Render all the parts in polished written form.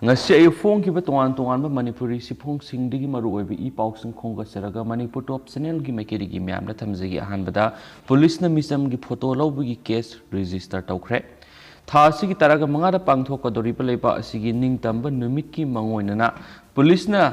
ngasi ayu phone ki ba tongan tongan ba manipuri si phone sing digi maru oi bi pau sing khong ga seraga manipur top channel gi mekeri gi myam na thamjegi ahan bada police na misam gi photo lo bi case register tawkhre tha si gi taraga manga da pangthok ka dori pa leipa asigi ning tamba numit ki mangoina na police na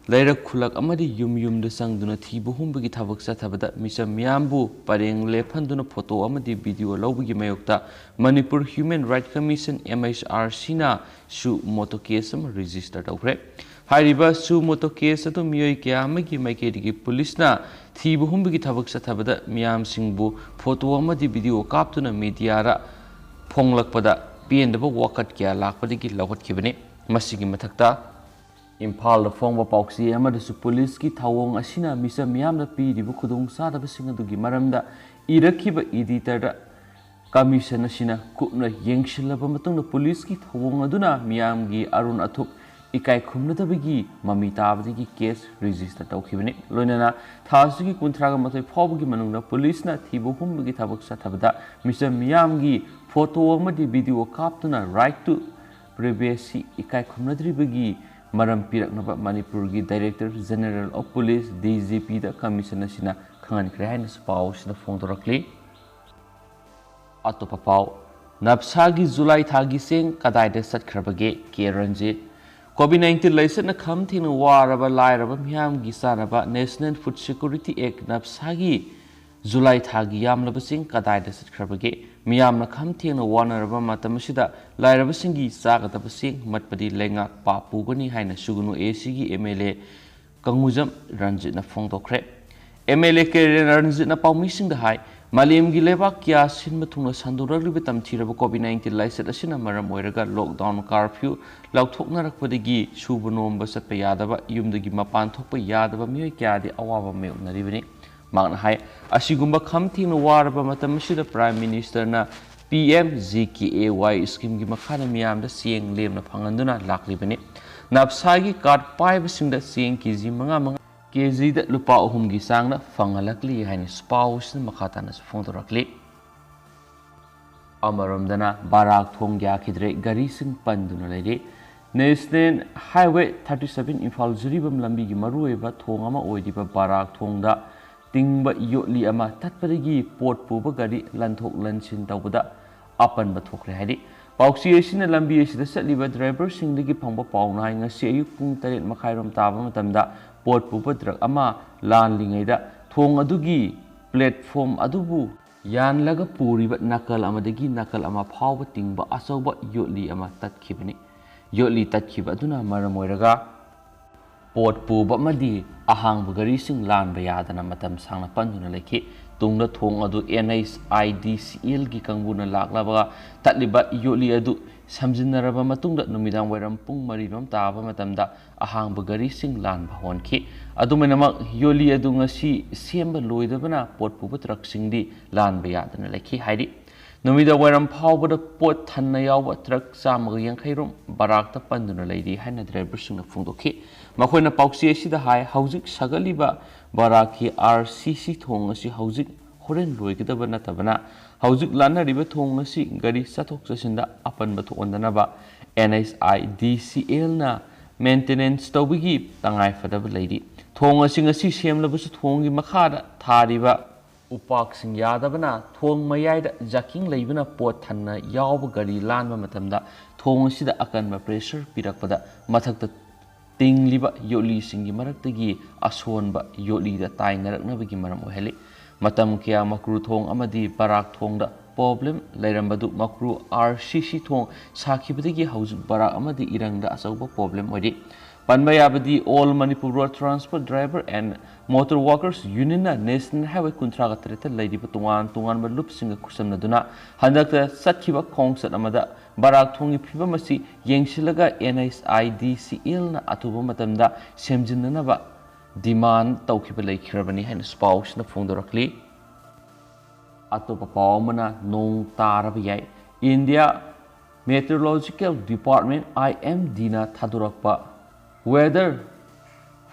Laira khulak amadi yum da sangduna thibu humbugi thabak sathabada misam miyambu pareng lephanduna photo amadi video lawbugi mayokta Manipur Human Rights Commission MHRC na su moto case am register tawkhre hariba su moto case atu miyoi kya amagi maikedi police na thibu humbugi thabak sathabada miyam singbu photo amadi video kaptuna media ra phonglakpada pendaba wakat kya lakpadagi lawhatkibani masigi mathakta Impal Fongba Pauxi Amadasu Police ki Tawong Asina Misa Miamda P. Dibu Kudung Sada Singadugi Maramda Irakiba Editor Commission Asina Kutna Yengshilabamatung the police ki Tawong Aduna Miamgi Arun Atuk Ikai Kumnatabigi Mamita Abdigi case register Taukibini Lunana Tasuki Kuntraga Mate Pobugi Manuna Police na Tibu Humbigi Tabuk Satabada Misa Miamgi photo Amadi video captuna right to privacy Ikai Kumnatribigi Maram Piraknaba Manipur gi Director General of Police DGP da Commission Sina Khangan Krehan Spau Sina Fongdorakli Atopa Pau Napsagi Zulai Thagi Sing Kadai de Satkrabage Keranjit COVID-19 License na Kamtin Waraba Lairaba Miam Gisanaba National Food Security Act Napsagi Zulai Thagi Yamla Sing Kadai de Satkrabage Miam na Kamtin Wanaraba Matamasida Lairaba Singi Sagataba Sing Matpadi Lenga Papugani Haina Sugunu ACG MLA Kanguzam Ranjit na Fongdokre MLA Keren Ranjit na Paumising the High Malim Gileva Kia Sin Matuna Sandura Libitam Tiraba COVID-19 License Asina Maram Weraga Lockdown Curfew Lautoknarak Padigi Subunom Basapa Yadaba Yum the Gimapan Topa Yadaba Miokia the Awava Milk Narivini Magna Hai Asigumba Kamting Waraba Matamashida Prime Minister na PMZKAY scheme gi makhana miyam da sieng lem na phanganduna lakli bani napsagi card 5 sing da sieng kg manga kg da lupa ohum gi sang na fangalakli hain spouse na makhata na phongdorakli amarom dana barak thong gya khidre gari sing panduna leire National Highway 37 Imphal Zuribam lambi gi marueba thong ama oidiba barak thong da tingba yotli ama tatpadagi port puba gari lanthok lanchin tawbada apan bathokre hari pauksi asina lambi asida satliba driver singdagi phangba pauna nga se ayuk pung 8 makhairom taba matamda port puba drug ama lan lingaida thong adugi platform adubu yan laga puriba nakal amadagi nakal ama phawba tingba asawba yotli ama tatkhibani yotli tatkhiba aduna maramoiraga port puba madi ahang bugari sing lan bayadana matam sangna panduna lekhi tungna thong adu NHIDCL gi kangbuna laklaba tatliba yoli adu samjinaraba matungda numidang wairam pung maribam taba matamda ahang bugari sing lan bahonki adumenamak yoli adu ngasi semba loidabana port puba truck singdi lan bayadana lekhi hairi numida wairam phawbada pot thanna yawa truck samaga yankhairum barakta panduna leidi haina driver singna phungdokhi makhoi pauksi asida hai hauzik sagaliba baraki RCC thong asi hauzik horen loigidaba natabana hauzik lana riba thong asi gari sathok sasinda apan bathok ondanaba NHIDCL na maintenance tawbigi tangai fadaba leidi thong asi ngasi semlabasu thongi makhada thariba upak sing yadabana thong mayaida jaking leibana pot thanna yawba gari lanba matamda thong asida akanba pressure pirakpada mathakta tingliba yoli singi maraktagi asonba yoli da tainaraknabagi maram oheli matam kya makru thong amadi barak thong da problem lairambadu makru RCC thong sakhibadagi hauju barak amadi irangda asauba problem odi panbayabadi all Manipur Road Transport Driver and Motor Workers Union na National Highway kuntraga treta laidiba tungan ba lup singa kusamnaduna handakta satkiba khongsat amada barak thongi phibamasi yengsilaga NHIDCL na atuba matamda semjinnanaba demand tawkhiba leikhirabani hain spouse na phongdorakli atopa pawmana nong taraba yai India Meteorological Department IMD na thadurakpa weather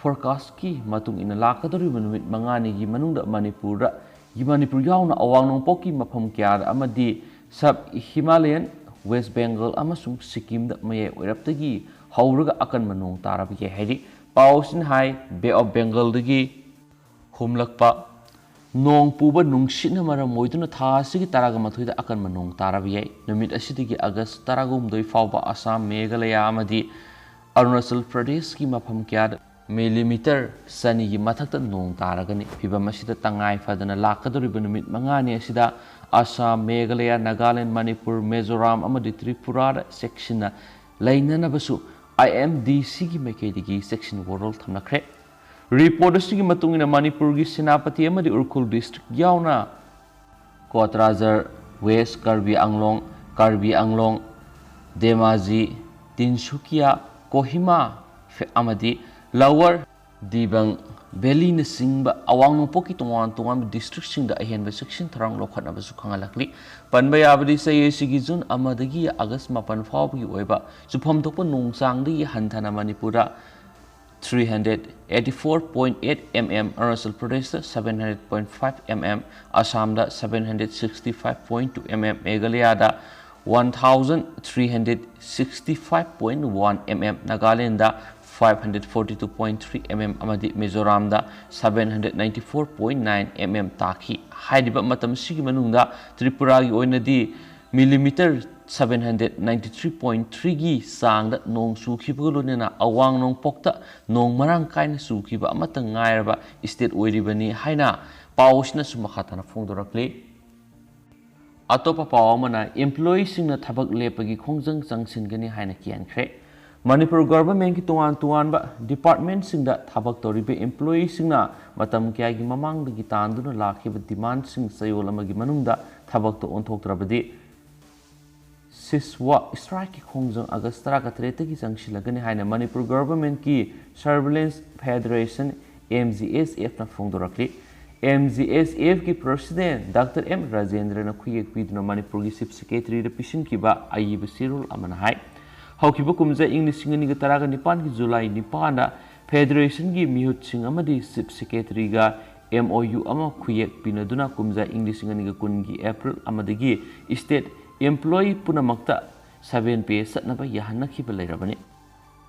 forecast ki matung ina lakadori numit mangani gi manungda Manipur yauna awang nongpok ki mafam kya amadi sub Himalayan West Bengal amasung Sikkim da maye oiraptagi hauraga akanba nong taraba ye hairi pausin hai Bay of Bengal dagi humlakpa nong puba nungshitna maram moiduna tha asigi taraga mathuida akanba nong taraba ye numit asidagi August taragumdoi fauba Assam Meghalaya amadi Arunachal Pradesh ki mafam kya millimeter sani gi mathakta nong taragani phibam asida tangai fadana lakadoriba numit mangani asida Assam Meghalaya Nagaland Manipur Mizoram amadi Tripura section na lainana basu IMDC ki makedigi section world thamnakre report asigi matungina Manipur gi Senapati amadi Urkhul district yauna Kotrazar West Karbi Anglong Demaji Tinsukia Kohima amadi Lower Dibang Valley na singba awang poki tongan district sing da ahenba section tharang lokhatna basu khangalakli panba yabadi say sigi jun amadagi August mapan fawbi oiba supham thokpa nungsang di hanthana Manipura 384.8 mm Arunachal Pradesh 700.5 mm Assam da 765.2 mm Meghalaya da 1365.1 mm Nagaland da 542.3 mm amadi Mizoram da 794.9 mm taki haidiba matam sigi manungda Tripura gi oinadi millimeter 793.3 gi sang da nong sukhiba lonena awang nong pokta nong marang kaina sukhiba amata ngairaba state oiribani haina pausna sumakhatana phongdorakli atopa pawamana employees singna thabak lepagi khongjang changsingani haina kiankhre Manipur government ki tuan ba department singda thabak toribe employees singna matam kya gi mamang gi tanduna lakhiba demand sing sayol amagi manungda thabak to onthoktrabadi siswa strike ki khongjang August 13 gi jangsilagani haina Manipur government ki surveillance federation MGSF na phongdorakli MGSF ki president Dr. M Rajendra na khuyek piduna Manipur gi chief secretary de pishin ki ba ayib sirul amana hai Haukiba kumza English singani ga taraga nipan ki July nipan da Federation gi mihut sing amadi chief secretary ga MOU ama khuyek pinaduna kumza English singani ga kun gi April amadagi state employee punamakta 7 pay satnaba yahanna khiba lairabani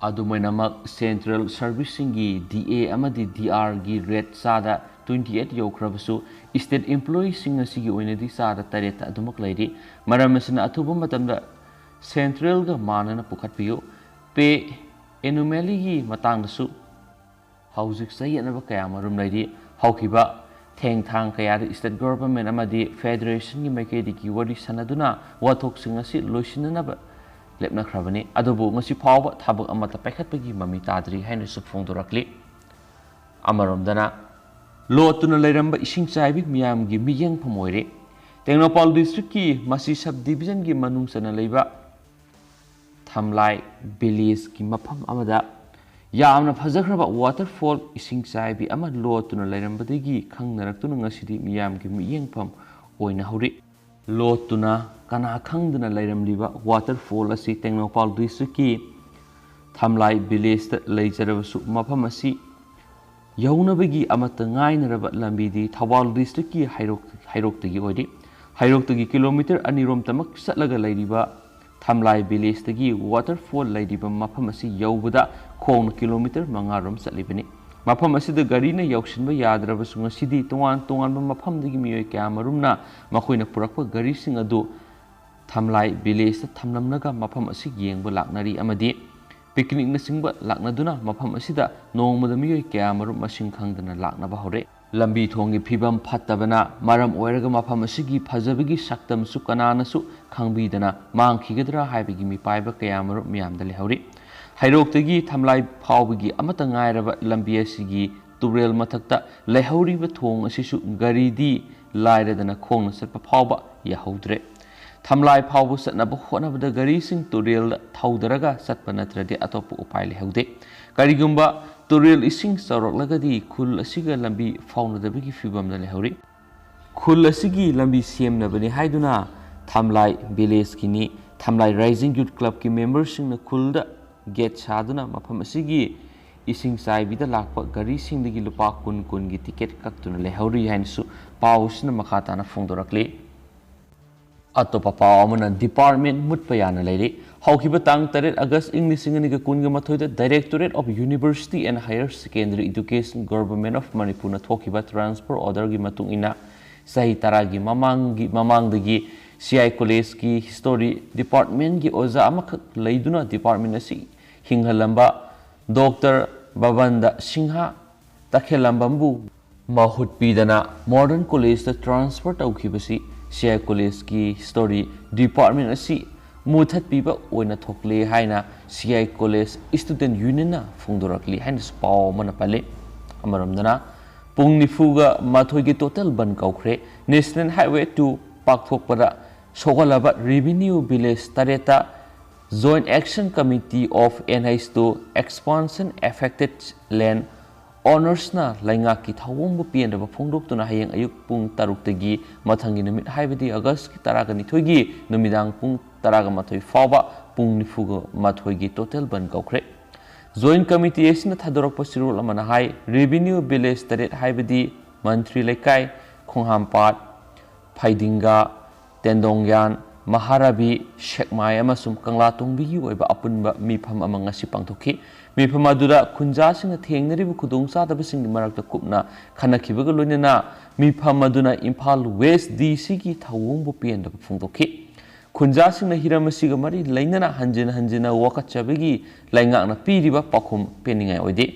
adumainamak central servicing gi DA amadi DR gi rate sada 28 yaukhrabasu state employee sing asigi oinadi sada tareta adumak lairi maramasina athuba matamda Central ga manana pukhatpiyo pe anomaly gi matangdasu hauzik sayanaba kaya marum lairi haukiba thengthang kaya state government amadi federation gi maikedi gi wadi sanaduna wathok singasi loisinanaba lepna khrabani adubu ngasi phawba thabak amata paikhatpagi mami tadri haina su phongdorakli amaromdana lotuna lairamba ising chaibik miyam gi miyeng phamoire Thengnare district ki masi sub division gi manung sana leiba Thamlai village ki mafam amada yamna phajakraba waterfall ising chaibi ama lotuna lairambadagi khangnaraktu ngasidi miyam ki miyengpham oina hori lotuna kana khangduna lairamliba waterfall asi Thengnare district ki Thamlai village ta leijarabasu mafam asi yaunabagi amata ngainaraba lambidi Thawal district ki hairoktagi odi hairoktagi kilometer anirom tamak satlaga lairiba Thamlai village tagi waterfall lairiba mafam asi yaubada khong kilometer mangarom satlibani mafam asi da gari na yauksinba yadrabasu ngasidi tongan mafam dagi miyoi kyamarumna makoina purakpa gari sing adu Thamlai village ta thamlamnaga mafam asi yengba laknari amadi picnic na singba laknaduna mafam asi da nongmada miyoi kyamarum masing khangdana laknaba hore lambi thongi phibam phattabana maram oiraga mafam asigi phajabagi saktam su kanana su khangbidana mangkhigadra haibagi mi paiba kayamaru miyamda lehori hairoktagi Thamlai phawbagi amata ngairaba lambi asigi turel mathakta lehoriba thong asisu garidi lairadana khongna satpa phawba yahodre Thamlai phawbu satnaba honabada gari sing turel thaudaraga satpa natradi atopu upai lehode karigumba turel ising saroklagadi khul asiga lambi faunadabagi fibamda lehori khul asigi lambi semnabani haiduna Thamlai village kini Thamlai Rising Youth Club ki members sing na khulda gate saduna mafam asigi ising saibida lakpa gari sing dagi lupa kun gi ticket kaktuna lehori hainsu pausna makhatana phongdorakli अतोपा pav Amna department मुतपा याना लेरी हौखिबा तांग 3 अगस्त इंग लिसिंग अनिगा कुनगा मथोइदा directorate of university and higher secondary education government of Manipur थोखिबा transfer order की मतुंग इना सही तरह की ममांगदगी सीआई कॉलेज की हिस्टोरी डिपार्टमेंट की ओजा अमखक लेदुना डिपार्टमेंट असी हिंगलंबा डॉक्टर बबंदा सिंहा तखेलंबंबु महुत पीदना मॉडर्न कॉलेज ट्रांसफर तौखिबसी सीआई कॉलेज की हिस्टोरी डिपार्टमेंट असी मुथत पीबा ओइना थोकले हाइना सीआई कॉलेज स्टूडेंट यूनियन फोंदोरकली हाइना पाव मन पले अमरमदना पुंग निफुगा माथोई की टोटल बन कौखरे नेशनल हाईवे 2 पाकथोकपदा सोगलबा रेवेन्यू विलेज तरेता joint action committee of NH2 expansion affected land ऑनर्सना लैंगा की थावोंबु पेनदबा फोंदोक्तुना हयेंग अयुक पुंग 6 मथंगी नुमित हाइबदी अगस्त की 12 की नुमिदांग पुंग 12 फावबा पुंग 9 की टोटल बन कौखरे जॉइंट कमिटी एसिना थादोरकपा सिरोल अमना हाई रेवेन्यू विलेज तरेट हाइबदी मंत्री लेकाई खोंहामपाट फाइदिंगा तेंदोंग्यान महाराबी शेकमाय अमसुम कंगलातोंबिगी ओइबा अपुनबा मिफम अमा ngasi पांथोखि मिफम अदुदा खुंजासिंग थेंगनरिबु खुदोंसादबसिंग मरकता कुपना खनखिबगा लोइनना मिफम अदुना इम्फाल वेस्ट DC की थावोंबु पेनदबा फोंदोखि खुंजासिंग हिरमसिग मरी लैनना हंजिना वकचबगी लैंगाकना पीरिबा पाखुम पेनिंगाय ओइदे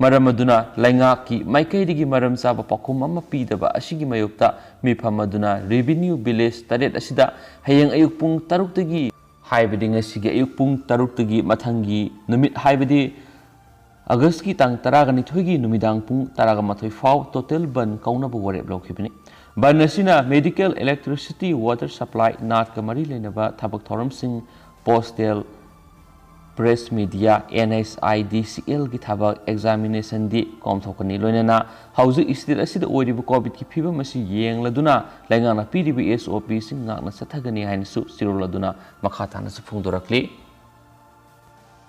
मरम अदुना लैंगा की माइकैदिगी मरम चाबा पाखुम अमा पीदबा असिगी मयोक्ता मिफम अदुना रेवेन्यू विलेज तरेट असिदा हयेंग अयुक पुंग 6 तगी हाइबदी ngasiगी अयुक पुंग 6 तगी मथंगी नुमित हाइबदी अगस्त की तांग 12 की नुमिदांग पुंग 12 फाव टोटल बन कौनबो वरेब लौखिबनी बन असिना मेडिकल इलेक्ट्रिसिटी वाटर सप्लाई नाट का मरी लेनबा थबक थौरम सिंह पोस्टल प्रेस मीडिया NSIDCL की थबक एग्जामिनेशन दी कॉमथोकनी लोइनना हौजिक स्टेट असिदा ओइरिबु कोविड की फिबम असी येंगलदुना लैंगाना पीरिबु SOP सिंग ngakna सथगनी हाइनसु सिरोलदुना मखातानसु फुंदोरकली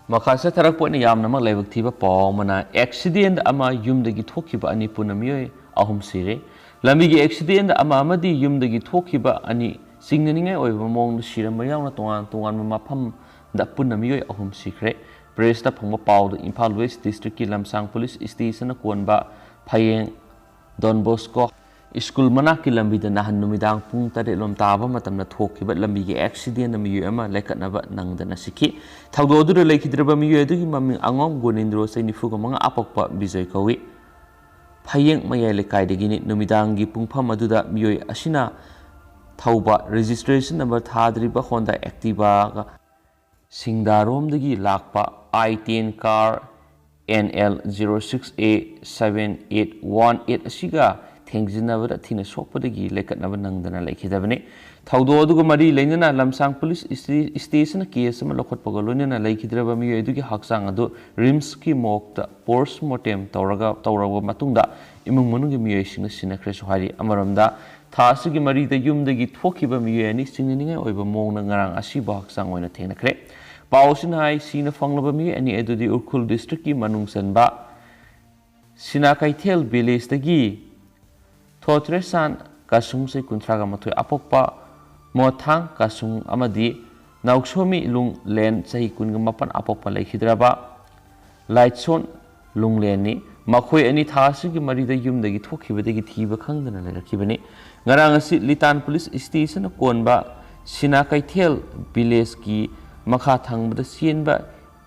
मखासे थरक पोइना यामना मक लाइबक थिबा पावमना एक्सीडेंट अमा युमदगी थोखिबा अनि पुनमियोय अहुम सिरे लंबी की एक्सीडेंट अमा अमदी युमदगी थोखिबा अनि सिंगनिंगे ओइबा मोंग सिरम यावना तोंगान मफम द पुनमियोय अहुम सिखरे प्रेस दा फंगबा पावद इम्फाल वेस्ट डिस्ट्रिक्ट की लमसांग पुलिस स्टेशन कोनबा फयेंग डॉन बोस्को स्कूल मना की लंबी नहन नुमिदांग पुंग 8 लोम ताबा मतमना थोखिबा लंबी की एक्सीडेंट मियो अमा लेकनबा नंगदना सिखि थावदो दुर लेखिद्रबा मियो दुगी ममिंग अंगोम गोनिंद्रो सैनिफुगा मंगा अपकपा विजय कवि फयेंग मया लेकाइदगिनि नुमिदांग की पुंगफम अदुदा मियो असिना थौबा रजिस्ट्रेशन नंबर थाद्रिबा होंडा एक्टिवा सिंगदारोमदगी लाकपा I10 कार NL 06A7818 असिगा थेंजिनबदा थिना सोकपदगी लेकनब नंगदना लेखिदबने थौदो अदुग मरी लेनना लमसांग पुलिस स्टेशन केस अमा लखटपगा लोनना लेखिद्रबा मियो अदुगी हक्सांग अदु रिम्स की मोकता पोस्टमार्टम तौरगा मतुंगदा इमुंग मनुगी मियो सिंग सिनखरे सोहारी अमरमदा थासगी मरीदा युमदगी थोखिबा मियो अनि सिंगनिंगे ओइबा मोंगना ngarang asiba हक्सांग ओइना थेंगनखरे पावसिन हाई सीना फंगलबा मियो अनि अदुदी उखुल डिस्ट्रिक्ट की मनुंगसनबा सिना कैथेल विलेज दगी थोत्रेसान कासुंग से कुंथ्रागा मथोय अपोक्पा मोथांग कासुंग अमदी नाउक्सोमी लुंग लेन सही कुनगा मपन अपोक्पा लेखिद्रबा लाइटसोन लुंग लेनी मखोय अनि थासिगी मरीदा युमदगी थोखिबदगी थीबा खंगदना लेरखिबनी ngarang asi litan police station कोनबा सिना कैथेल विलेज की मखा थांगबदा सिनबा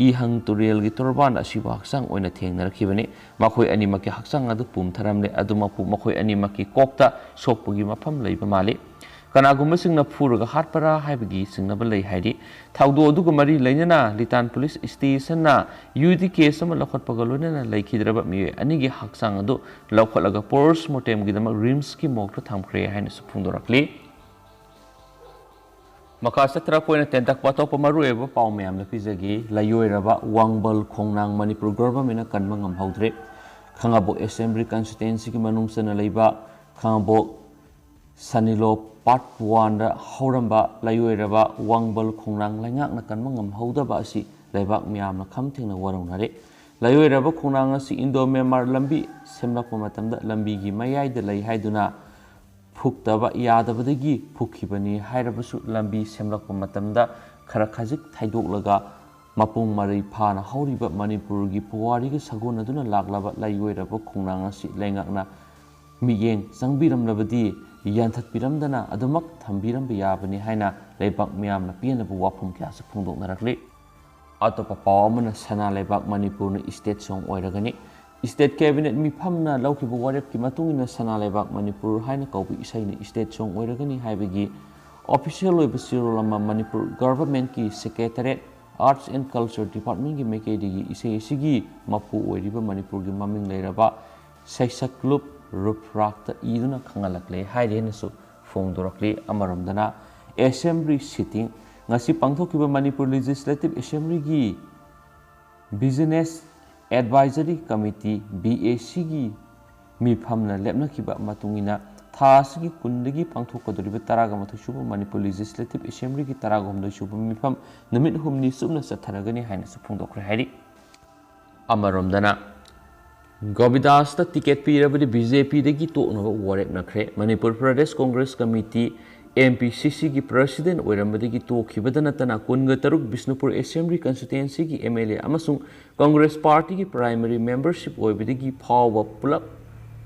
ihang turel gi torban asiba haksang oina thengnarakibani makhoi animaki haksang adu pumtharamle adumapu makhoi animaki kokta sokpugi mafam leiba mali kanagumba singna phuruga hatpara haibagi singnaba lei haidi thaudo aduga mari leinana litan police station na UD case ama lokhotpaga loinana leikidraba mi anigi haksang adu lokholaga postmortem gi dama rims ki mokta thamkhre haina suphungdorakli Makasatra poina tentak pato pamaru eba pau mayam na pizagi layoy raba wangbal khongnang Manipur government kanma ngam haudre khangabo assembly constituency ki manungsa na leiba khangabo sanilo part 1 da hauramba layoy raba wangbal khongnang laingak na kanma ngam haudaba asi leibak miyam na khamthing na waronare layoy raba khongnang asi Indo Myanmar lambi semlakpa matamda lambi gi mayai da lei haiduna ꯐꯨꯛꯇꯕ ꯌꯥꯗꯕꯗꯒꯤ ꯐꯨꯛꯈꯤꯕꯅꯤ ꯍꯥꯏꯔꯕꯁꯨ ꯂꯝꯕꯤ ꯁꯦꯝꯂꯛꯄ ꯃꯇꯝꯗ ꯈꯔ ꯈꯖꯤꯛ ꯊꯩꯗꯣꯛꯂꯒ ꯃꯄꯨꯡ ꯃꯔꯩ ꯐꯥꯅ ꯍꯧꯔꯤꯕ ꯃꯅꯤꯄꯨꯔꯒꯤ ꯄꯨꯋꯥꯔꯤꯒ ꯁꯥꯒꯣꯟꯅꯗꯨꯅ ꯂꯥꯛꯂꯕ ꯂꯩꯉꯣꯏꯔꯕ ꯈꯣꯡꯅꯥꯡ ꯑꯁꯤ ꯂꯩꯉꯥꯛꯅ ꯃꯤꯠꯌꯦꯡ ꯆꯪꯕꯤꯔꯝꯂꯕꯗꯤ ꯌꯥꯟꯊꯠꯄꯤꯔꯝꯗꯅ ꯑꯗꯨꯃꯛ ꯊꯝꯕꯤꯔꯝꯕ ꯌꯥꯕꯅꯤ ꯍꯥꯏꯅ ꯂꯩꯕꯥꯛ ꯃꯤꯌꯥꯝꯅ ꯄꯦꯟꯗꯕ ꯋꯥꯐꯝ ꯀꯌꯥꯁꯨ ꯐꯣꯡꯗꯣꯛꯅꯔꯛꯂꯤ꯫ ꯑꯇꯣꯞꯄ ꯄꯥꯎ ꯑꯃꯅ ꯁꯅꯥ ꯂꯩꯕꯥꯛ ꯃꯅꯤꯄꯨꯔꯅ ꯏꯁꯇꯦꯠ ꯁꯣꯡ ꯑꯣꯏꯔꯒꯅꯤ꯫ ꯏꯁꯇꯦꯠ ꯀꯦꯕꯤꯅꯦꯠ ꯃꯤꯐꯝꯅ ꯂꯧꯈꯤꯕ ꯋꯥꯔꯦꯞꯀꯤ ꯃꯇꯨꯡꯏꯟꯅ ꯁꯅꯥ ꯂꯩꯕꯥꯛ ꯃꯅꯤꯄꯨꯔ ꯍꯥꯏꯅ ꯀꯧꯕ ꯏꯁꯩꯅ ꯏꯁꯇꯦꯠ ꯁꯣꯡ ꯑꯣꯏꯔꯒꯅꯤ ꯍꯥꯏꯕꯒꯤ ꯑꯣꯐꯤꯁꯤꯌꯦꯜ ꯑꯣꯏꯕ ꯆꯦꯔꯣꯜ ꯑꯃ Manipur ꯒꯚꯔꯟꯃꯦꯟꯠꯀꯤ secretariat arts and culture ꯗꯤꯄꯥꯔꯠꯃꯦꯟꯠꯀꯤ ꯃꯥꯏꯀꯩꯗꯒꯤ ꯏꯁꯩ ꯑꯁꯤꯒꯤ ꯃꯄꯨ ꯑꯣꯏꯔꯤꯕ ꯃꯅꯤꯄꯨꯔꯒꯤ ꯃꯃꯤꯡ ꯂꯩꯔꯕ ꯁꯩꯁꯛꯂꯨꯞ ꯔꯨꯞꯔꯥꯛꯇ ꯏꯗꯨꯅ ꯈꯪꯍꯜꯂꯛꯂꯦ ꯍꯥꯏꯔꯦꯅꯁꯨ ꯐꯣꯡꯗꯣꯔꯛꯂꯤ꯫ ꯑꯃꯔꯣꯝꯗꯅ ꯑꯦꯁꯦꯝꯕ꯭ꯂꯤ ꯁꯤꯇꯤꯡ ꯉꯁꯤ ꯄꯥꯡꯊꯣꯛꯈꯤꯕ ꯃꯅꯤꯄꯨꯔ ꯂꯦꯖꯤꯁꯂꯦꯇꯤꯚ ꯑꯦꯁꯦꯝꯕ꯭ꯂꯤꯒꯤ ꯕꯤꯖꯤꯅꯦꯁ ꯑꯦꯗꯚꯥꯏꯖꯔꯤ ꯀꯃꯤꯇꯤ BACꯒꯤ ꯃꯤꯐꯝꯅ ꯂꯦꯞꯅꯈꯤꯕ ꯃꯇꯨꯡꯏꯟꯅ ꯊꯥ ꯑꯁꯤꯒꯤ 10ꯗꯒꯤ ꯄꯥꯡꯊꯣꯛꯀꯗꯧꯔꯤꯕ 13ꯊ ꯁꯨꯕ ꯃꯅꯤꯄꯨꯔ ꯂꯦꯖꯤꯁꯂꯦꯇꯤꯚ ꯑꯦꯁꯦꯝꯕ꯭ꯂꯤꯒꯤ 13ꯍꯨꯝꯗꯣꯏ ꯁꯨꯕ ꯃꯤꯐꯝ ꯅꯨꯃꯤꯠ 5ꯅꯤ ꯆꯨꯞꯅ ꯆꯠꯊꯔꯒꯅꯤ ꯍꯥꯏꯅꯁꯨ ꯐꯣꯡꯗꯣꯛꯈ꯭ꯔꯦ ꯍꯥꯏꯔꯤ꯫ ꯑꯃꯔꯣꯝꯗꯅ ꯒꯣꯕꯤꯗꯥꯁꯇ ꯇꯤꯀꯦꯠ ꯄꯤꯔꯕꯗꯤ BJPꯗꯒꯤ ꯇꯣꯛꯅꯕ ꯋꯥꯔꯦꯞꯅꯈ꯭ꯔꯦ꯫ ꯃꯅꯤꯄꯨꯔ ꯄ꯭ꯔꯗꯦꯁ ꯀꯣꯡꯒ꯭ꯔꯦꯁ ꯀꯃꯤꯇꯤ MPCCꯒꯤ ꯄ꯭ꯔꯁꯤꯗꯦꯟꯠ ꯑꯣꯏꯔꯝꯕꯗꯒꯤ ꯇꯣꯛꯈꯤꯕꯗ ꯅꯠꯇꯅ 13 ꯕꯤꯁꯅꯨꯄꯨꯔ ꯑꯦꯁꯦꯝꯕ꯭ꯂꯤ ꯀꯟꯁꯇꯤꯇꯨꯌꯦꯟꯁꯤꯒꯤ MLA ꯑꯃꯁꯨꯡ ꯀꯣꯡꯒ꯭ꯔꯦꯁ ꯄꯥꯔꯇꯤꯒꯤ ꯄ꯭ꯔꯥꯏꯃꯔꯤ ꯃꯦꯝꯕꯔꯁꯤꯞ ꯑꯣꯏꯕꯗꯒꯤ ꯐꯥꯎꯕ ꯄꯨꯂꯞ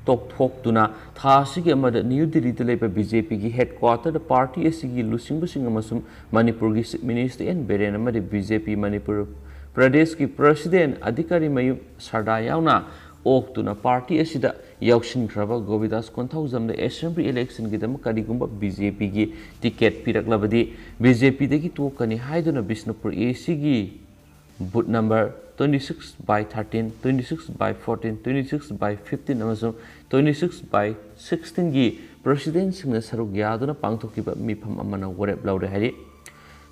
ꯇꯣꯛꯊꯣꯛꯇꯨꯅ ꯊꯥ ꯑꯁꯤꯒꯤ ꯑꯃꯗ ꯅ꯭ꯌꯨ ꯗꯤꯜꯂꯤꯗ ꯂꯩꯕ BJPꯒꯤ ꯍꯦꯗꯀ꯭ꯋꯥꯇꯔꯗ ꯄꯥꯔꯇꯤ ꯑꯁꯤꯒꯤ ꯂꯨꯆꯤꯡꯕꯁꯤꯡ ꯑꯃꯁꯨꯡ ꯃꯅꯤꯄꯨꯔꯒꯤ ꯆꯤꯐ ꯃꯤꯅꯤꯁꯇꯔ ꯑꯦꯟ ꯕꯤꯔꯦꯟ ꯑꯃꯗꯤ BJP ꯃꯅꯤꯄꯨꯔ ꯄ꯭ꯔꯗꯦꯁꯀꯤ ꯄ꯭ꯔꯁꯤꯗꯦꯟꯠ ꯑꯙꯤꯀꯥꯔꯤ ꯃꯌꯨꯝ ꯁꯔꯗꯥ ꯌꯥꯎꯅ ꯑꯣꯛꯇꯨꯅ ꯄꯥꯔꯇꯤ ꯑꯁꯤꯗ ꯌꯥꯎꯁꯤꯟꯈ꯭ꯔꯕ ꯒꯣꯕꯤꯗꯥꯁ ꯀꯣꯟꯊꯧꯖꯝꯗ ꯑꯦꯁꯦꯝꯕ꯭ꯂꯤ ꯏꯂꯦꯛꯁꯟꯒꯤꯗꯃꯛ ꯀꯔꯤꯒꯨꯝꯕ BJPꯒꯤ ꯇꯤꯀꯦꯠ ꯄꯤꯔꯛꯂꯕꯗꯤ BJPꯗꯒꯤ ꯇꯣꯛꯀꯅꯤ ꯍꯥꯏꯗꯨꯅ ꯕꯤꯁꯅꯨꯄꯨꯔ ACꯒꯤ ꯕꯨꯊ ꯅꯝꯕꯔ 26/13, 26/14, 26/15 ꯑꯃꯁꯨꯡ 26/16ꯒꯤ ꯄ꯭ꯔꯁꯤꯗꯦꯟꯠꯁꯤꯡꯅ ꯁꯔꯨꯛ ꯌꯥꯗꯨꯅ ꯄꯥꯡꯊꯣꯛꯈꯤꯕ ꯃꯤꯐꯝ ꯑꯃꯅ ꯋꯥꯔꯦꯞ ꯂꯧꯔꯦ ꯍꯥꯏꯔꯤ꯫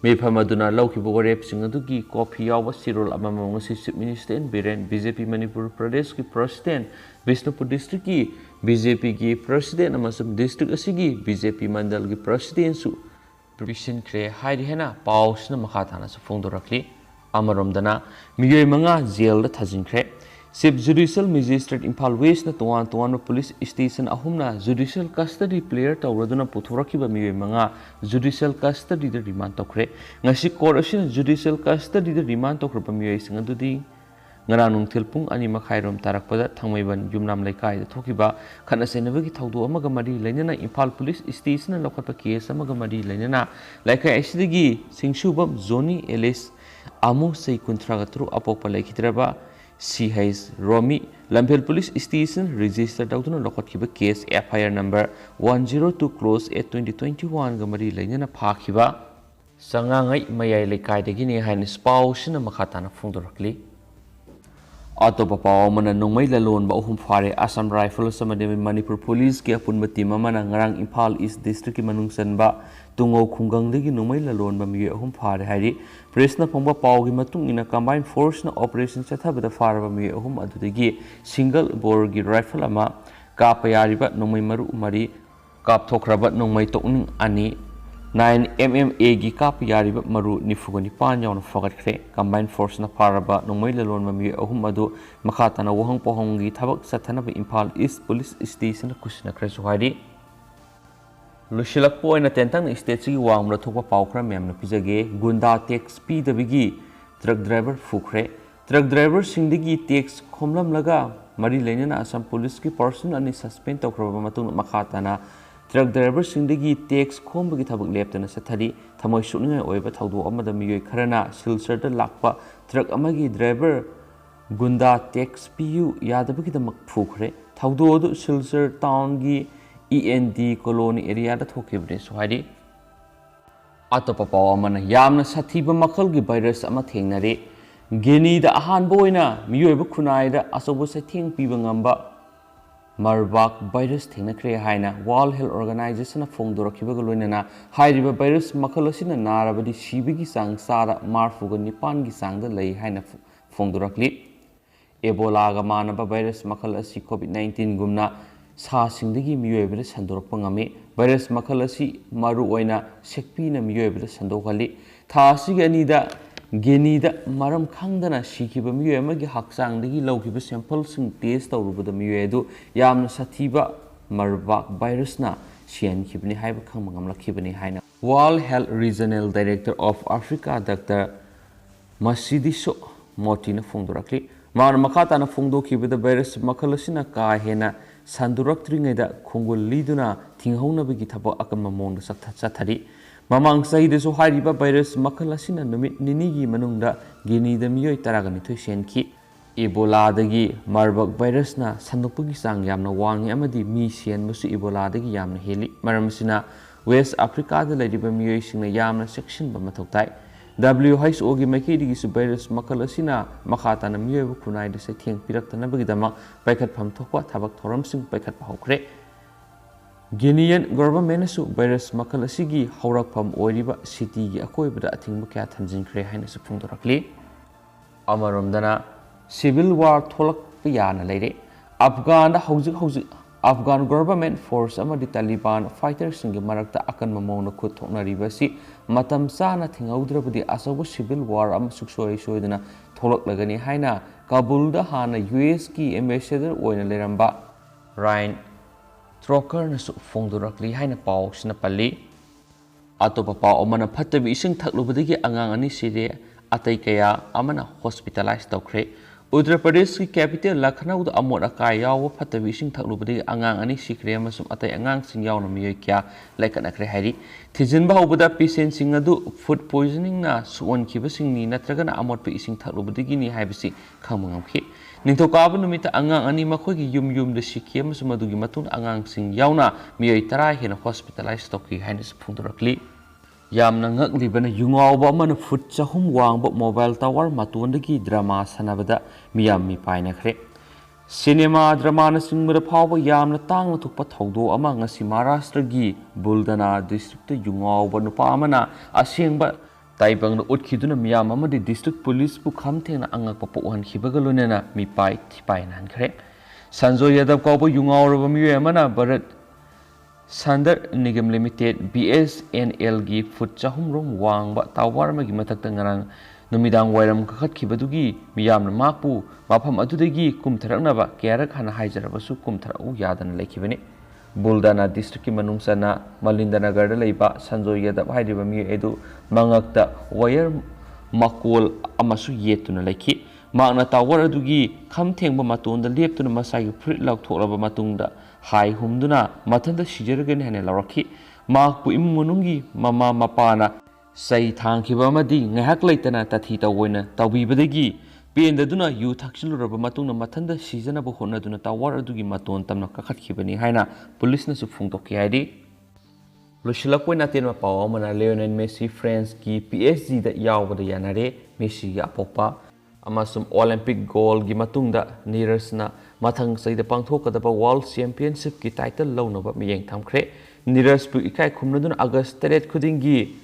ꯃꯤꯐꯝ ꯑꯗꯨꯅ ꯂꯧꯈꯤꯕ ꯋꯥꯔꯦꯞꯁꯤꯡ ꯑꯗꯨꯒꯤ ꯀꯣꯄꯤ ꯌꯥꯎꯕ ꯆꯦꯔꯣꯜ ꯑꯃꯃꯝ ꯉꯁꯤ chief minister N Biren, BJP Manipur ꯄ꯭ꯔꯗꯦꯁꯀꯤ ꯄ꯭ꯔꯁꯤꯗꯦꯟꯠ, ꯕꯤꯁꯅꯨꯄꯨꯔ ꯗꯤꯁꯇ꯭ꯔꯤꯛꯀꯤ BJPꯒꯤ ꯄ꯭ꯔꯁꯤꯗꯦꯟꯠ ꯑꯃꯁꯨꯡ ꯗꯤꯁꯇ꯭ꯔꯤꯛ ꯑꯁꯤꯒꯤ BJP ꯃꯟꯗꯜꯒꯤ ꯄ꯭ꯔꯁꯤꯗꯦꯟꯠꯁꯨ ꯄꯤꯁꯤꯟꯈ꯭ꯔꯦ ꯍꯥꯏꯔꯤ ꯍꯥꯏꯅ ꯄꯥꯎꯁꯤꯅ ꯃꯈꯥ ꯇꯥꯅꯁꯨ ꯐꯣꯡꯗꯣꯔꯛꯂꯤ꯫ ꯑꯃꯔꯣꯝꯗꯅ ꯃꯤꯑꯣꯏ 5 ꯖꯦꯜꯗ ꯊꯥꯖꯤꯟꯈ꯭ꯔꯦ꯫ ꯆꯤꯐ ꯖꯨꯗꯤꯁꯤꯌꯦꯜ ꯃꯦꯖꯤꯁꯇ꯭ꯔꯦꯠ ꯏꯝꯐꯥꯜ ꯋꯦꯁꯅ ꯇꯣꯉꯥꯟ ꯇꯣꯉꯥꯟꯕ ꯄꯨꯂꯤꯁ ꯁ꯭ꯇꯦꯁꯟ 3ꯅ ꯖꯨꯗꯤꯁꯤꯌꯦꯜ ꯀꯁꯇꯗꯤ ꯄ꯭ꯂꯦꯌꯔ ꯇꯧꯔꯗꯨꯅ ꯄꯨꯊꯣꯔꯛꯈꯤꯕ ꯃꯤꯑꯣꯏ 5 ꯖꯨꯗꯤꯁꯤꯌꯦꯜ ꯀꯁꯇꯗꯤꯗ ꯔꯤꯃꯥꯟꯗ ꯇꯧꯈ꯭ꯔꯦ꯫ ꯉꯁꯤ ꯀꯣꯔꯠ ꯑꯁꯤꯅ ꯖꯨꯗꯤꯁꯤꯌꯦꯜ ꯀꯁꯇꯗꯤꯗ ꯔꯤꯃꯥꯟꯗ ꯇꯧꯈ꯭ꯔꯕ ꯃꯤꯑꯣꯏꯁꯤꯡ ꯑꯗꯨꯗꯤ ꯉꯔꯥꯡ ꯅꯨꯡꯊꯤꯜ ꯄꯨꯡ 2:30 ꯇꯥꯔꯛꯄꯗ ꯊꯥꯡꯃꯩꯕꯟ ꯌꯨꯝꯅꯥꯝ ꯂꯩꯀꯥꯏꯗ ꯊꯣꯛꯈꯤꯕ ꯈꯠꯅ ꯆꯩꯅꯕꯒꯤ ꯊꯧꯗꯣꯛ ꯑꯃꯒ ꯃꯔꯤ ꯂꯩꯅꯅ ꯏꯝꯐꯥꯜ ꯄꯨꯂꯤꯁ ꯁ꯭ꯇꯦꯁꯟꯅ ꯂꯧꯈꯠꯄ ꯀꯦꯁ ꯑꯃꯒ ꯃꯔꯤ ꯂꯩꯅꯅ ꯂꯩꯀꯥꯏ ꯑꯁꯤꯗꯒꯤ ꯆꯤꯡꯁꯨꯕꯝ ꯖꯣꯅꯤ ꯑꯦꯂꯤꯁ ꯑꯃꯨ ꯆꯍꯤ 33 ꯑꯄꯣꯛꯄ ꯂꯩꯈꯤꯗ꯭ꯔꯕ CH ꯔꯣꯃꯤ ꯂꯝꯐꯦꯜ ꯄꯨꯂꯤꯁ ꯁ꯭ꯇꯦꯁꯟ ꯔꯦꯖꯤꯁꯇꯔ ꯇꯧꯗꯨꯅ ꯂꯧꯈꯠꯈꯤꯕ ꯀꯦꯁ FIR ꯅꯝꯕꯔ 102/2021ꯒ ꯃꯔꯤ ꯂꯩꯅꯅ ꯐꯥꯈꯤꯕ ꯆꯉꯥꯡꯉꯩ ꯃꯌꯥꯏ ꯂꯩꯀꯥꯏꯗꯒꯤꯅꯤ ꯍꯥꯏꯅ ꯄꯥꯎꯁꯤꯅ ꯃꯈꯥ ꯇꯥꯅ ꯐꯣꯡꯗꯣꯔꯛꯂꯤ꯫ ꯑꯇꯣꯞꯄ ꯄꯥꯎ ꯑꯃꯅ ꯅꯣꯡꯃꯩ ꯂꯂꯣꯟꯕ 3 ꯐꯥꯔꯦ꯫ ꯑꯁꯥꯝ ꯔꯥꯏꯐꯜꯁ ꯑꯃꯗꯤ ꯃꯅꯤꯄꯨꯔ ꯄꯨꯂꯤꯁꯀꯤ ꯑꯄꯨꯟꯕ ꯇꯤꯝ ꯑꯃꯅ ꯉꯔꯥꯡ ꯏꯝꯐꯥꯜ ꯏꯁ ꯗꯤꯁꯇ꯭ꯔꯤꯛꯀꯤ ꯃꯅꯨꯡ ꯆꯟꯕ ꯇꯨꯡꯉꯧ ꯈꯨꯡꯒꯪꯗꯒꯤ ꯅꯣꯡꯃꯩ ꯂꯂꯣꯟꯕ ꯃꯤꯑꯣꯏ 3 ꯐꯥꯔꯦ ꯍꯥꯏꯔꯤ꯫ ꯄ꯭ꯔꯦꯁꯅ ꯐꯣꯡꯕ ꯄꯥꯎꯒꯤ ꯃꯇꯨꯡ ꯏꯟꯅ ꯀꯝꯕꯥꯏꯟ ꯐꯣꯔꯁꯅ ꯑꯣꯄꯔꯦꯁꯟ ꯆꯠꯊꯕꯗ ꯐꯥꯔꯕ ꯃꯤꯑꯣꯏ 3 ꯑꯗꯨꯗꯒꯤ ꯁꯤꯡꯒꯜ ꯕꯣꯔꯒꯤ ꯔꯥꯏꯐꯜ ꯑꯃ, ꯀꯥꯞꯄ ꯌꯥꯔꯤꯕ ꯅꯣꯡꯃꯩ ꯃꯔꯨ 4, ꯀꯥꯞꯊꯣꯛꯈ꯭ꯔꯕ ꯅꯣꯡꯃꯩ ꯇꯣꯛꯅꯤꯡ 2, 9mmAꯒꯤ ꯀꯥꯞꯄ ꯌꯥꯔꯤꯕ ꯃꯔꯨ 94 ꯌꯥꯎꯅ ꯐꯒꯠꯈ꯭ꯔꯦ꯫ ꯀꯝꯕꯥꯏꯟ ꯐꯣꯔꯁꯅ ꯐꯥꯔꯕ ꯅꯣꯡꯃꯩ ꯂꯂꯣꯟꯕ ꯃꯤꯑꯣꯏ 3 ꯑꯗꯨ ꯃꯈꯥ ꯇꯥꯅ ꯋꯥꯍꯪ ꯄꯥꯎꯍꯪꯒꯤ ꯊꯕꯛ ꯆꯠꯊꯅꯕ ꯏꯝꯐꯥꯜ ꯏꯁ ꯄꯨꯂꯤꯁ ꯁ꯭ꯇꯦꯁꯟꯗ ꯈꯨꯠꯁꯤꯟꯅꯈ꯭ꯔꯦꯁꯨ ꯍꯥꯏꯔꯤ꯫ ꯂꯣꯏꯁꯤꯜꯂꯛꯄ ꯑꯣꯏꯅ ꯇꯦꯟꯇꯪꯅ ꯁ꯭ꯇꯦꯠꯁꯤꯒꯤ ꯋꯥꯡꯃꯗ ꯊꯣꯛꯄ ꯄꯥꯎ ꯈꯔ ꯃꯌꯥꯝꯅ ꯄꯤꯖꯒꯦ꯫ ꯒꯨꯟꯗꯥ ꯇꯦꯛꯁ ꯄꯤꯗꯕꯒꯤ ꯇ꯭ꯔꯛ ꯗ꯭राꯏꯚꯔ ꯐꯨꯈ꯭ꯔꯦ꯫ ꯇ꯭ꯔꯛ ꯗ꯭राꯏꯚꯔꯁꯤꯡꯗꯒꯤ ꯇꯦꯛꯁ ꯈꯣꯝꯂꯝꯂꯒ ꯃꯔꯤ ꯂꯩꯅꯅ ꯑꯁꯥꯝ ꯄꯨꯂꯤꯁꯀꯤ ꯄꯔꯁꯟ 2 ꯁꯁꯄꯦꯟ ꯇꯧꯈ꯭ꯔꯕ ꯃꯇꯨꯡꯗ ꯃꯈꯥ ꯇꯥꯅ ꯇ꯭ꯔꯛ ꯗ꯭राꯏꯚꯔꯁꯤꯡꯗꯒꯤ ꯇꯦꯛꯁ ꯈꯣꯝꯕꯒꯤ ꯊꯕꯛ ꯂꯦꯞꯇꯅ ꯆꯠꯊꯔꯤ꯫ ꯊꯃꯣꯏ ꯁꯣꯛꯅꯤꯡꯉꯥꯏ ꯑꯣꯏꯕ ꯊꯧꯗꯣꯛ ꯑꯃꯗ ꯃꯤꯑꯣꯏ ꯈꯔꯅ ꯁꯤꯜꯆꯔꯗ ꯂꯥꯛꯄ ꯇ꯭ꯔꯛ ꯑꯃꯒꯤ ꯗ꯭राꯏꯚꯔ ꯒꯨꯟꯗꯥ ꯇꯦꯛꯁ ꯄꯤꯌꯨ ꯌꯥꯗꯕꯒꯤꯗꯃꯛ ꯐꯨꯈ꯭ꯔꯦ꯫ ꯊꯧꯗꯣꯛ ꯑꯗꯨ ꯁꯤꯜꯆꯔ ꯇꯥꯎꯟꯒꯤ END ꯀꯣꯂꯣꯅꯤ ꯑꯦꯔꯤꯌꯥꯗ ꯊꯣꯛꯈꯤꯕꯅꯦꯁꯨ ꯍꯥꯏꯔꯤ꯫ ꯑꯇꯣꯞꯄ ꯄꯥꯎ ꯑꯃꯅ ꯌꯥꯝꯅ ꯁꯥꯊꯤꯕ ꯃꯈꯜꯒꯤ ꯚꯥꯏꯔꯁ ꯑꯃ ꯊꯦꯡꯅꯔꯦ꯫ ꯒꯤꯅꯤꯗ ꯑꯍꯥꯟꯕ ꯑꯣꯏꯅ ꯃꯤꯑꯣꯏꯕ ꯈꯨꯟꯅꯥꯏꯗ ꯑꯆꯧꯕ ꯆꯩꯊꯦꯡ ꯄꯤꯕ ꯉꯝꯕ ꯃꯔꯕꯥꯔꯒ ꯚꯥꯏꯔꯁ ꯊꯦꯡꯅꯈ꯭ꯔꯦ ꯍꯥꯏꯅ ꯋꯥꯔꯜꯗ ꯍꯦꯜꯊ ꯑꯣꯔꯒꯅꯥꯏꯖꯦꯁꯟꯅ ꯐꯣꯡꯗꯣꯔꯛꯈꯤꯕꯒ ꯂꯣꯏꯅꯅ ꯍꯥꯏꯔꯤꯕ ꯚꯥꯏꯔꯁ ꯃꯈꯜ ꯑꯁꯤꯅ ꯅꯥꯔꯕꯗꯤ ꯁꯤꯕꯒꯤ ꯆꯥꯡ ꯆꯥꯗ 69ꯒꯤ ꯆꯥꯡꯗ ꯂꯩ ꯍꯥꯏꯅ ꯐꯣꯡꯗꯣꯔꯛꯂꯤ꯫ ꯑꯦꯕꯣꯂꯥꯒ ꯃꯥꯟꯅꯕ ꯚꯥꯏꯔꯁ ꯃꯈꯜ ꯑꯁꯤ COVID-19ꯒꯨꯝꯅ ꯁꯥꯁꯤꯡꯗꯒꯤ ꯃꯤꯑꯣꯏꯕꯗ ꯁꯟꯗꯣꯔꯛꯄ ꯉꯝꯃꯤ꯫ ꯚꯥꯏꯔꯁ ꯃꯈꯜ ꯑꯁꯤ ꯃꯔꯨꯑꯣꯏꯅ ꯁꯦꯛꯄꯤꯅ ꯃꯤꯑꯣꯏꯕꯗ ꯁꯟꯗꯣꯛꯍꯜꯂꯤ꯫ ꯊꯥ ꯑꯁꯤꯒꯤ 2ꯗ ꯒꯤꯅꯤꯗ ꯃꯔꯝ ꯈꯪꯗꯅ ꯁꯤꯈꯤꯕ ꯃꯤꯑꯣꯏ ꯑꯃꯒꯤ ꯍꯛꯆꯥꯡꯗꯒꯤ ꯂꯧꯈꯤꯕ ꯁꯦꯝꯄꯜꯁꯤꯡ ꯇꯦꯁ ꯇꯧꯔꯨꯕꯗ ꯃꯤꯑꯣꯏ ꯑꯗꯨ ꯌꯥꯝꯅ ꯁꯥꯊꯤꯕ ꯃꯔꯕꯥꯔꯒ ꯚꯥꯏꯔꯁꯅ sienkhibni haiba khangmangam lakhibani haina World Health Regional Director of Africa Dr. Masidiso Motina Fundurakli Mar Makatana Fundo Kibida virus Makalasina Ka Hena Sandurakringa Kongol Liduna Tinghona Bigitabo Akamamon Sathari Mamang Saideso Hariba virus Makalasina Numit Ninigi Manunda Gini the Mio Taragani to Shenki Ebola dagi Marburg virus na Sandupugi Sang Yamna Wang Yamadi Misian Musu Ebola dagi Yamna Heli Maramasina West Africa the Lady Bamio Sing Yamna section Bamatotai WHO gi Makidi su virus Makalasina Makatana Mio Kunai de Setting Piratana Bigdama Baikat Pam Tokwa Tabak Toram Sing Baikat Pahokre Guinean government su virus Makalasigi Horak Pam Oriba City Akoibada Atingbuka Tanzin Kre Hines Fundorakli Amaramdana Civil War Tolak Piana Lady Afghan Housi Afghan government force amadi Taliban fighters in Marakta Akan Mamona Kutona Rivasi Matam Sana Tingaudra Asabu Civil War Am Suksoi Shoidana Tolak Lagani Haina Kabulda Hana US ki ambassador Oina Leramba Ryan Troker Nasu Fondurakli Haina Paus Napali Atopapa Omana Patabi Ising Taklubadi Angangani Side Ataikaya Amana hospitalized Tokre Uttar Pradesh ki capital Lucknow the Amor Akaya wa Patavising Taklubadi Angangani sikhre Masum Atay Angang Sing Yaw Miyakya like an Akrehari Tizin Bahuda Pisan Singadu food poisoning na Suan Kibasing ni Natragana Amor Pising Taklubadi ni Habisi Kamangaki Nintokabu Numita Angangani Makogi Yum the Sikya Masumadugi Matun Angang Sing Yawna Miyatara in a hospitalized Toki Hines Pundurakli Yamna Libana Yungawa Man Foot Sahum Wang but mobile tower Matundaki drama Sanabada Miami Pinacre Cinema Dramana Sing with a power Yamna Tang to Patodo among a Simarastra Buldana district Yungawa Nupamana Asing but Taibang the Utkiduna Miyama the district police book Hamten Angapo and Hibagalunena Mi Pai Tipain Cre Sanzo Yadav Kobo Yungawa Miyamana but Sandar Nigam Limited BSNL gi foot chahum rom wang ba tawar magi matak tangarang numidang wairam kakhat kibadugi miyam na makpu mafam adudagi kumtharakna ba kyarak hana haijarabasu kumtharau yadan lekibani Buldana district ki manungsana Malindanagar da leiba Sanjoy Yadav hairiba mi edu mangakta wire makol amasu yetuna leki makna tawar adugi khamthengba matunda leptuna masai fruit lak tholaba matungda Hai Humduna, Matanda Shijaragan and Laraki, Mark Puimunungi, Mama Mapana, Say Tankibamadi, Nahaklatana, Tatita winner, Tawi Badegi, being the Duna, you Taxil Rabamatuna, Matanda, Shizanaba Hona Duna, Tawara Dugi Maton, Tamna Kakibani Haina, Police of Funtoki ID. Lushilakwenatin Pawamana, Leon and Messi, friends, ki PSG that Yaw the Yanare, Messi Apopa. Amasum Olympic gold gimatungda Nirasna Matang say the Pangtokadaba World Championship ki title loan of Miyang Tamkre Niras pu ikai kumnadun August Teret Kudingi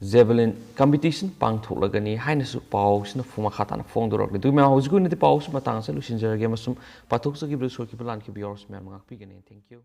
Javelin competition Pangtolagani Highness Paus na Fumakatan Fondorok. Do my house good in the Paus Matang solutions are gamasum Patok Gibrus or Kibalan Kibiors Mamma Pigani. Thank you.